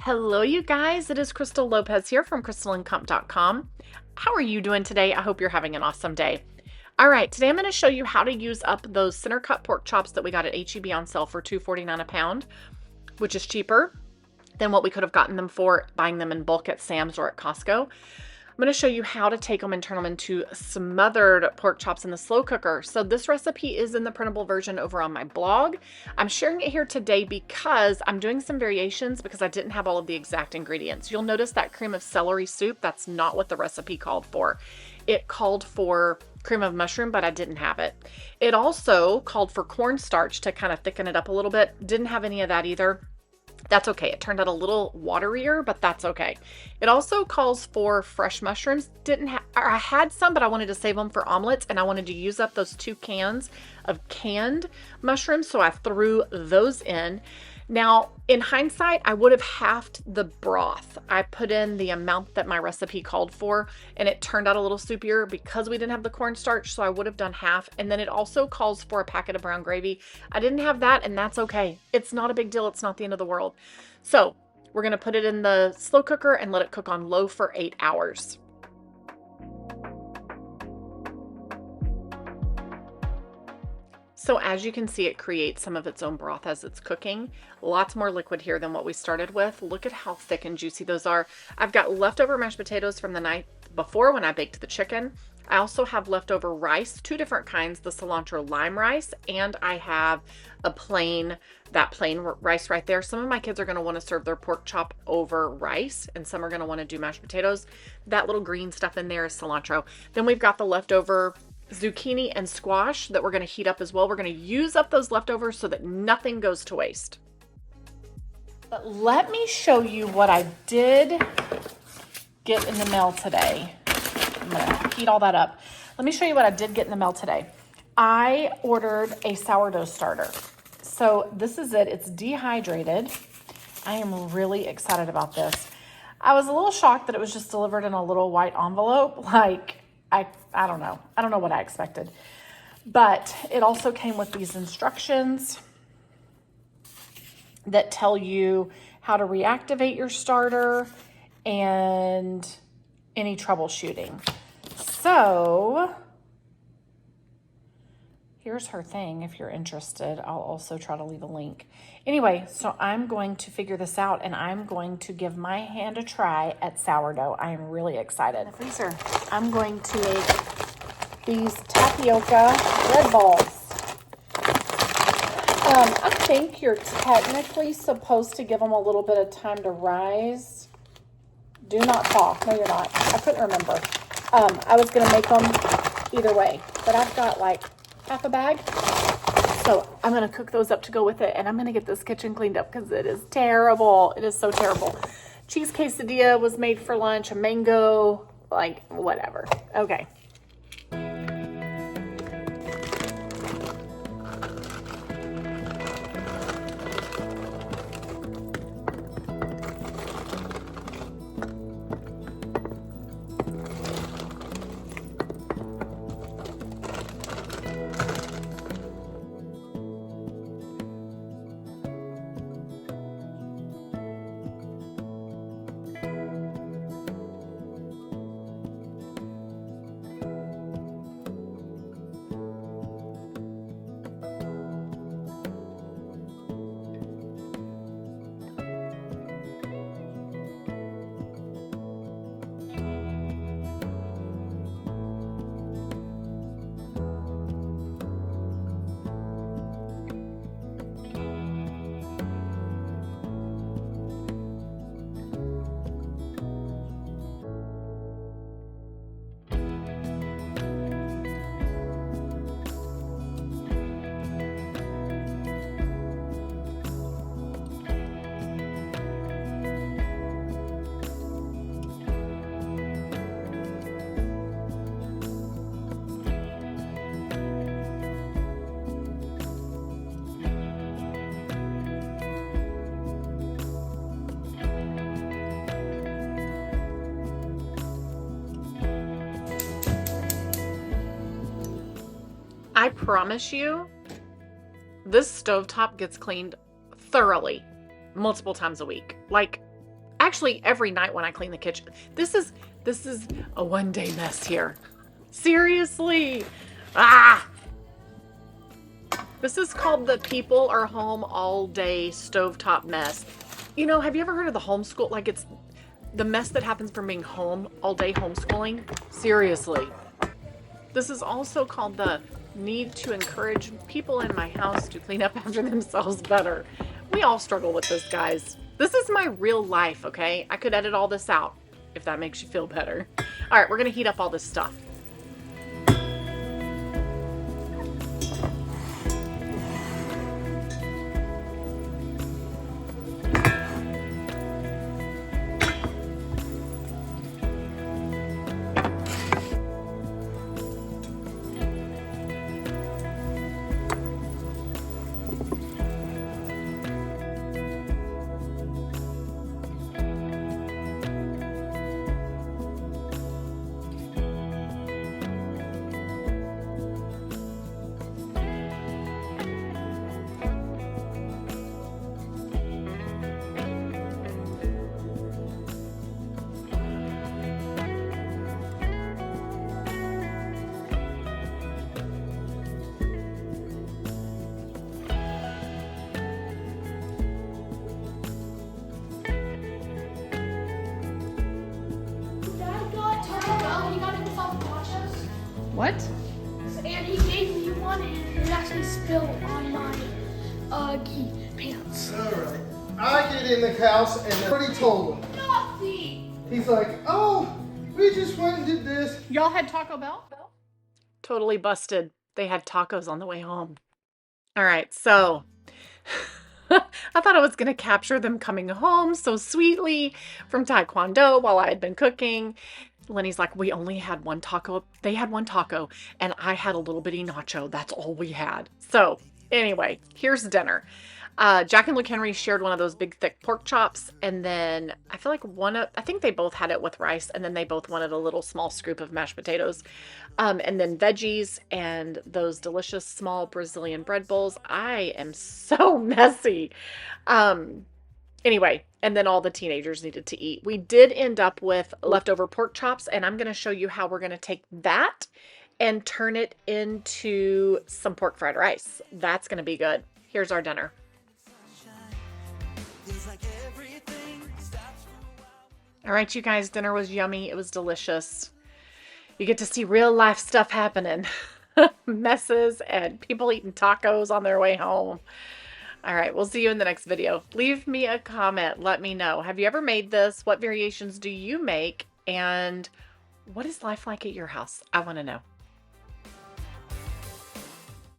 Hello, you guys. It is Crystal Lopez here from crystalandcomp.com. How are you doing today? I hope you're having an awesome day. All right, today I'm going to show you how to use up those center cut pork chops that we got at HEB on sale for $2.49 a pound, which is cheaper than what we could have gotten them for buying them in bulk at Sam's or at Costco. I'm going to show you how to take them and turn them into smothered pork chops in the slow cooker. So this recipe is in the printable version over on my blog. I'm sharing it here today because I'm doing some variations because I didn't have all of the exact ingredients. You'll notice that cream of celery soup, that's not what the recipe called for. It called for cream of mushroom, but I didn't have it. It also called for cornstarch to kind of thicken it up a little bit. Didn't have any of that either. That's okay. It turned out a little waterier, but that's okay. It also calls for fresh mushrooms. I had some, but I wanted to save them for omelets, and I wanted to use up those 2 cans of canned mushrooms, so I threw those in. Now, in hindsight, I would have halved the broth. I put in the amount that my recipe called for, and it turned out a little soupier because we didn't have the cornstarch, so I would have done half. And then it also calls for a packet of brown gravy. I didn't have that, and that's okay. It's not a big deal. It's not the end of the world. So we're going to put it in the slow cooker and let it cook on low for 8 hours. So as you can see, it creates some of its own broth as it's cooking. Lots more liquid here than what we started with. Look at how thick and juicy those are. I've got leftover mashed potatoes from the night before when I baked the chicken. I also have leftover rice, 2 different kinds, the cilantro lime rice, and I have that plain rice right there. Some of my kids are going to want to serve their pork chop over rice, and some are going to want to do mashed potatoes. That little green stuff in there is cilantro. Then we've got the leftover zucchini and squash that we're going to heat up as well. We're going to use up those leftovers so that nothing goes to waste. But let me show you what I did get in the mail today. I'm going to heat all that up. Let me show you what I did get in the mail today. I ordered a sourdough starter. So this is it. It's dehydrated. I am really excited about this. I was a little shocked that it was just delivered in a little white envelope. I don't know. I don't know what I expected. But it also came with these instructions that tell you how to reactivate your starter and any troubleshooting. So here's her thing if you're interested. I'll also try to leave a link. Anyway, so I'm going to figure this out and I'm going to give my hand a try at sourdough. I am really excited. In the freezer, I'm going to make these tapioca bread balls. I think you're technically supposed to give them a little bit of time to rise. Do not talk. No, you're not. I couldn't remember. I was going to make them either way, but I've got like half a bag. So I'm going to cook those up to go with it, and I'm going to get this kitchen cleaned up because it is terrible. It is so terrible. Cheese quesadilla was made for lunch, a mango, like whatever. Okay. I promise you, this stovetop gets cleaned thoroughly multiple times a week. Like, Actually, every night when I clean the kitchen. This is a one-day mess here. Seriously. Ah! This is called the people are home all day stovetop mess. You know, have you ever heard of the homeschool? Like, it's the mess that happens from being home all day homeschooling. Seriously. This is also called the need to encourage people in my house to clean up after themselves better. We all struggle with this, guys. This is my real life, okay? I could edit all this out if that makes you feel better. All right, we're going to heat up all this stuff. What? And he gave me one and it actually spilled on my pants. Alright. I get in the house and already told him. Nothing! He's like, oh, we just went and did this. Y'all had Taco Bell? Totally busted. They had tacos on the way home. All right, so I thought I was going to capture them coming home so sweetly from Taekwondo while I had been cooking. Lenny's like, we only had one taco. They had one taco, and I had a little bitty nacho. That's all we had. So anyway, here's dinner. Jack and Luke Henry shared one of those big, thick pork chops, and then I feel like I think they both had it with rice, and then they both wanted a little small scoop of mashed potatoes, and then veggies and those delicious small Brazilian bread bowls. I am so messy. Anyway, and then all the teenagers needed to eat. We did end up with leftover pork chops, and I'm going to show you how we're going to take that and turn it into some pork fried rice. That's going to be good. Here's our dinner. All right, you guys, dinner was yummy. It was delicious. You get to see real life stuff happening. Messes and people eating tacos on their way home. All right, we'll see you in the next video. Leave me a comment. Let me know. Have you ever made this? What variations do you make? And what is life like at your house? I want to know.